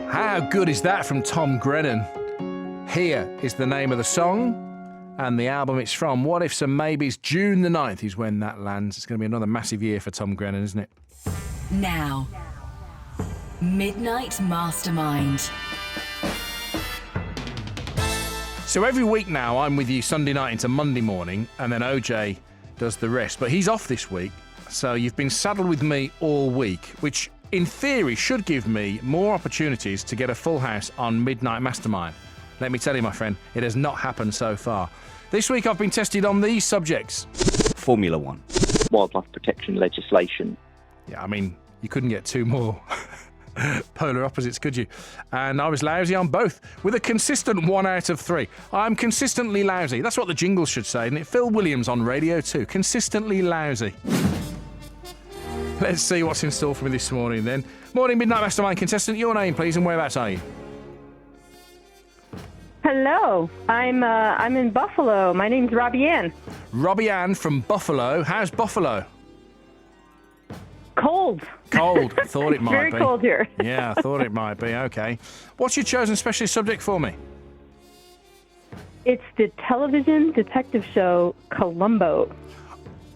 How good is that from Tom Grennan? Here is the name of the song and the album it's from. What Ifs and Maybes. June the 9th is when that lands. It's going to be another massive year for Tom Grennan, isn't it? Now, Midnight Mastermind. So every week now, I'm with you Sunday night into Monday morning, and then OJ does the rest. But he's off this week, so you've been saddled with me all week, which in theory should give me more opportunities to get a full house on Midnight Mastermind. Let me tell you, my friend, it has not happened so far. This week I've been tested on these subjects. Formula One. Wildlife protection legislation. Yeah, I mean, you couldn't get two more polar opposites, could you? And I was lousy on both, with a consistent 1 out of 3. I'm consistently lousy. That's what the jingle should say, isn't it? Phill Williams on Radio 2, consistently lousy. Let's see what's in store for me this morning then. Morning, Midnight Mastermind contestant. Your name, please, and whereabouts are you? Hello, I'm in Buffalo. My name's Robbie-Ann. Robbie-Ann from Buffalo. How's Buffalo? Cold. Cold. Thought it might Very be. Very cold here. Yeah, I thought it might be. Okay. What's your chosen specialist subject for me? It's the television detective show Columbo.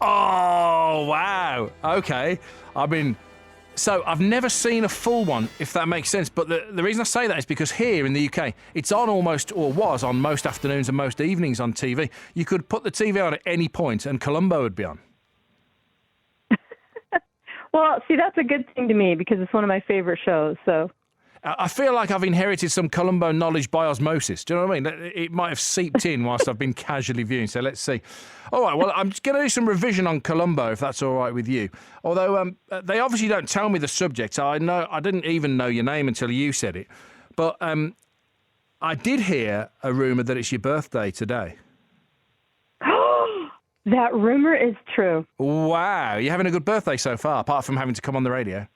Oh, wow. Okay. I mean, so I've never seen a full one, if that makes sense. But the reason I say that is because here in the UK, it's on almost, or was on most afternoons and most evenings on TV. You could put the TV on at any point and Columbo would be on. Well, see, that's a good thing to me because it's one of my favorite shows. So I feel like I've inherited some Columbo knowledge by osmosis. Do you know what I mean? It might have seeped in whilst I've been casually viewing. So let's see. All right, well, I'm just going to do some revision on Columbo, if that's all right with you. Although they obviously don't tell me the subject. I didn't even know your name until you said it. But I did hear a rumour that it's your birthday today. that rumor is true. Wow. You're having a good birthday so far, apart from having to come on the radio.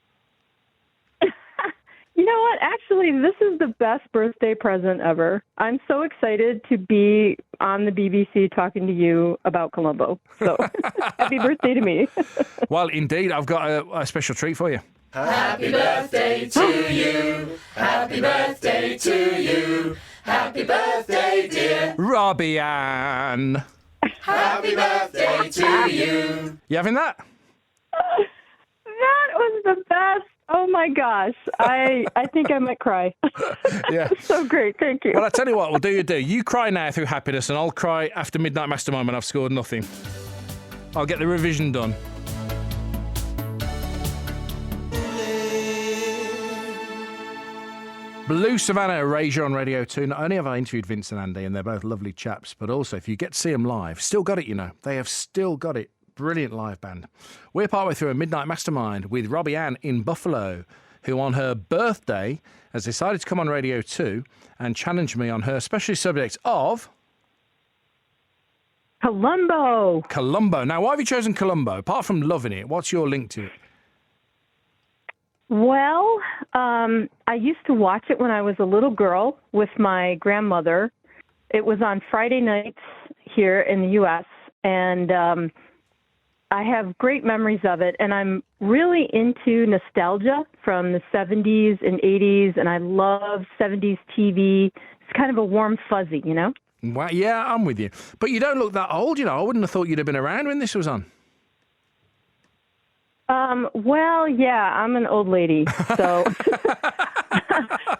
You know what? Actually, this is the best birthday present ever. I'm so excited to be on the BBC talking to you about Columbo. So happy birthday to me. Well, indeed, I've got a special treat for you. Happy birthday to you. Happy birthday to you. Happy birthday, dear Robbie-Ann. Happy birthday to you. You having that? That was the best. Oh, my gosh. I think I might cry. Yeah. So great. Thank you. Well, I tell you what, we'll do your do. You cry now through happiness, and I'll cry after Midnight Mastermind when I've scored nothing. I'll get the revision done. Blue Savannah Erasure on Radio 2. Not only have I interviewed Vince and Andy, and they're both lovely chaps, but also if you get to see them live, still got it, you know. They have still got it. Brilliant live band. We're partway through a Midnight Mastermind with Robbie-Ann in Buffalo, who on her birthday has decided to come on Radio 2 and challenge me on her specialist subject of... Columbo. Columbo. Now, why have you chosen Columbo? Apart from loving it, what's your link to it? Well, I used to watch it when I was a little girl with my grandmother. It was on Friday nights here in the U.S., and I have great memories of it, and I'm really into nostalgia from the 70s and 80s, and I love 70s TV. It's kind of a warm fuzzy, you know? Well, yeah, I'm with you. But you don't look that old, you know. I wouldn't have thought you'd have been around when this was on. Well, yeah, I'm an old lady, so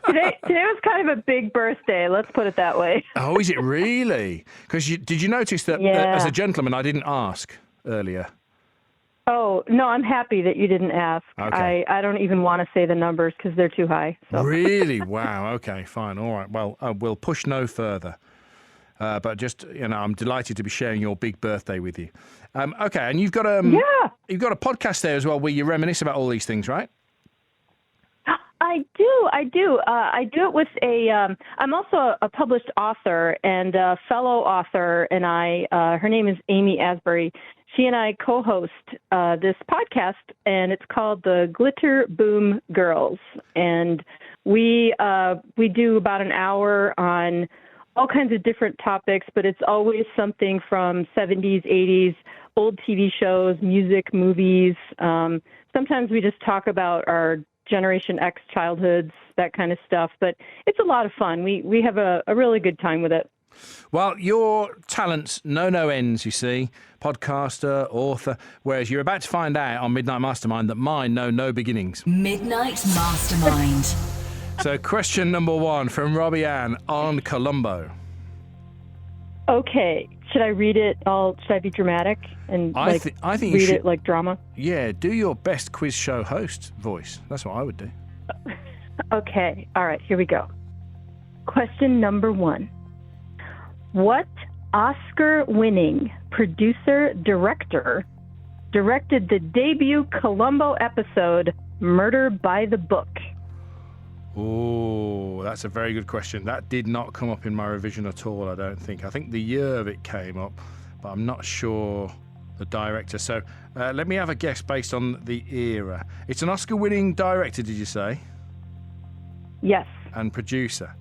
today was kind of a big birthday, let's put it that way. Oh, is it really? Because did you notice that as a gentleman, I didn't ask earlier? Oh, no, I'm happy that you didn't ask. Okay. I don't even want to say the numbers because they're too high. So. Really? Wow. Okay, fine. All right. Well, we'll push no further. But just, you know, I'm delighted to be sharing your big birthday with you. Okay, and you've got you've got a podcast there as well where you reminisce about all these things, right? I do. I do it with I'm also a published author and a fellow author, and her name is Amy Asbury. She and I co-host this podcast, and it's called the Glitter Boom Girls. And we do about an hour on all kinds of different topics, but it's always something from 70s, 80s, old TV shows, music, movies. Sometimes we just talk about our Generation X childhoods, that kind of stuff. But it's a lot of fun. We have a really good time with it. Well, your talents know no ends, you see. Podcaster, author, whereas you're about to find out on Midnight Mastermind that mine know no beginnings. Midnight Mastermind. So question number 1 from Robbie-Ann on Columbo. Okay. Should I read it all? Should I be dramatic and I think you read should, it like drama? Yeah, do your best quiz show host voice. That's what I would do. Okay. All right. Here we go. Question number 1. What Oscar-winning producer-director directed the debut Columbo episode Murder by the Book? Oh, that's a very good question. That did not come up in my revision at all, I don't think. I think the year of it came up, but I'm not sure the director. So let me have a guess based on the era. It's an Oscar-winning director, did you say? Yes. And producer.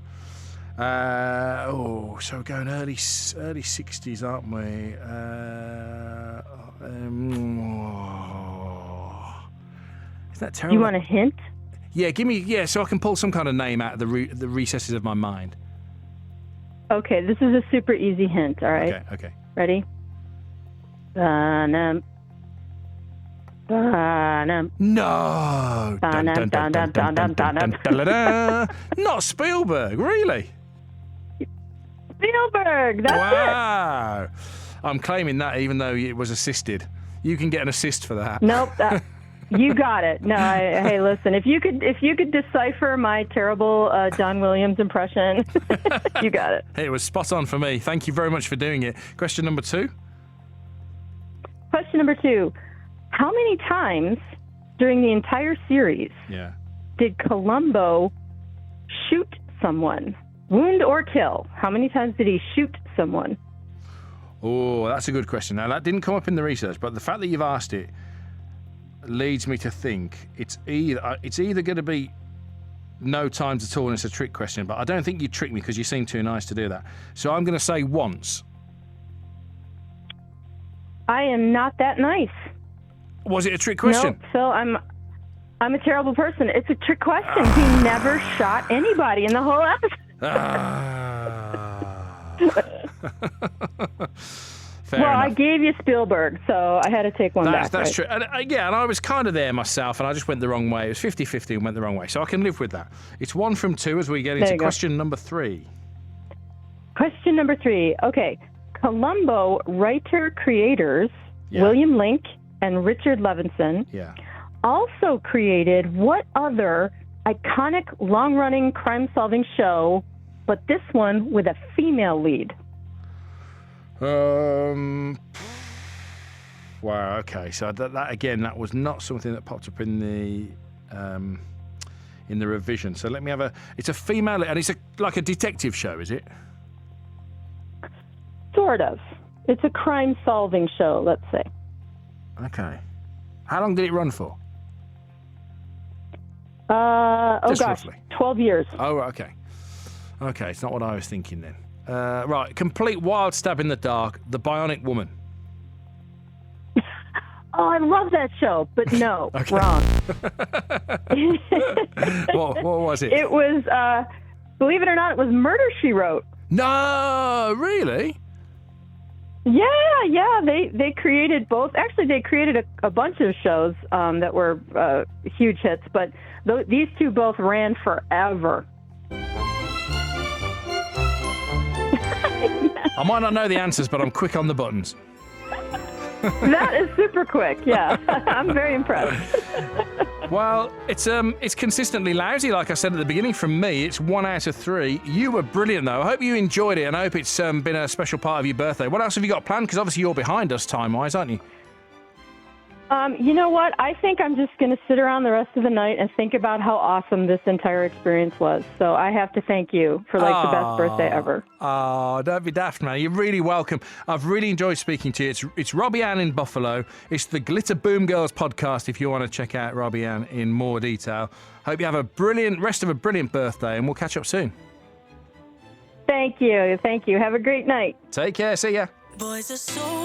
So we're going early 60s, aren't we? Is that terrible? Do you want a hint? Yeah, give me, so I can pull some kind of name out of the recesses of my mind. Okay, this is a super easy hint, all right? Okay. Ready? Ba-num. Ba-num. No! Ba-num, ba-num, ba-num, ba-num. Not Spielberg, really? Spielberg, that's Wow! I'm claiming that even though it was assisted. You can get an assist for that. it. Nope, you got it. No, hey, listen, if you could decipher my terrible John Williams impression, you got it. It was spot on for me. Thank you very much for doing it. Question number 2. Question number 2. How many times during the entire series did Columbo shoot someone? Wound or kill? How many times did he shoot someone? Oh, that's a good question. Now, that didn't come up in the research, but the fact that you've asked it leads me to think it's either going to be no times at all and it's a trick question, but I don't think you tricked me because you seem too nice to do that. So I'm going to say once. I am not that nice. Was it a trick question? No, Phil, I'm a terrible person. It's a trick question. He never shot anybody in the whole episode. Fair well, enough. I gave you Spielberg, so I had to take one back. That's right? true. And I was kind of there myself, and I just went the wrong way. It was 50-50 and went the wrong way, so I can live with that. It's 1 from 2 as we get into question number 3. Question number 3. Okay. Columbo writer-creators William Link and Richard Levinson also created what other iconic long-running crime-solving show, but this one with a female lead? Wow, okay. So that again, that was not something that popped up in the revision. So let me have it's a female, and it's like a detective show, is it? Sort of. It's a crime-solving show, let's say. Okay. How long did it run for? Roughly. 12 years. Oh, okay. Okay, it's not what I was thinking then. Right, complete wild stab in the dark, The Bionic Woman. Oh, I love that show, but no, wrong. What was it? It was, believe it or not, it was Murder, She Wrote. No, really? Yeah, they created both. Actually, they created a bunch of shows that were huge hits, but these two both ran forever. I might not know the answers, but I'm quick on the buttons. That is super quick, yeah. I'm very impressed. Well, it's consistently lousy, like I said at the beginning. From me, it's 1 out of 3. You were brilliant, though. I hope you enjoyed it, and I hope it's been a special part of your birthday. What else have you got planned? Because obviously you're behind us time-wise, aren't you? You know what? I think I'm just going to sit around the rest of the night and think about how awesome this entire experience was. So I have to thank you for the best birthday ever. Oh, don't be daft, man. You're really welcome. I've really enjoyed speaking to you. It's Robbie-Ann in Buffalo. It's the Glitter Boom Girls podcast if you want to check out Robbie-Ann in more detail. Hope you have a brilliant rest of a brilliant birthday, and we'll catch up soon. Thank you. Have a great night. Take care. See ya. Boys are so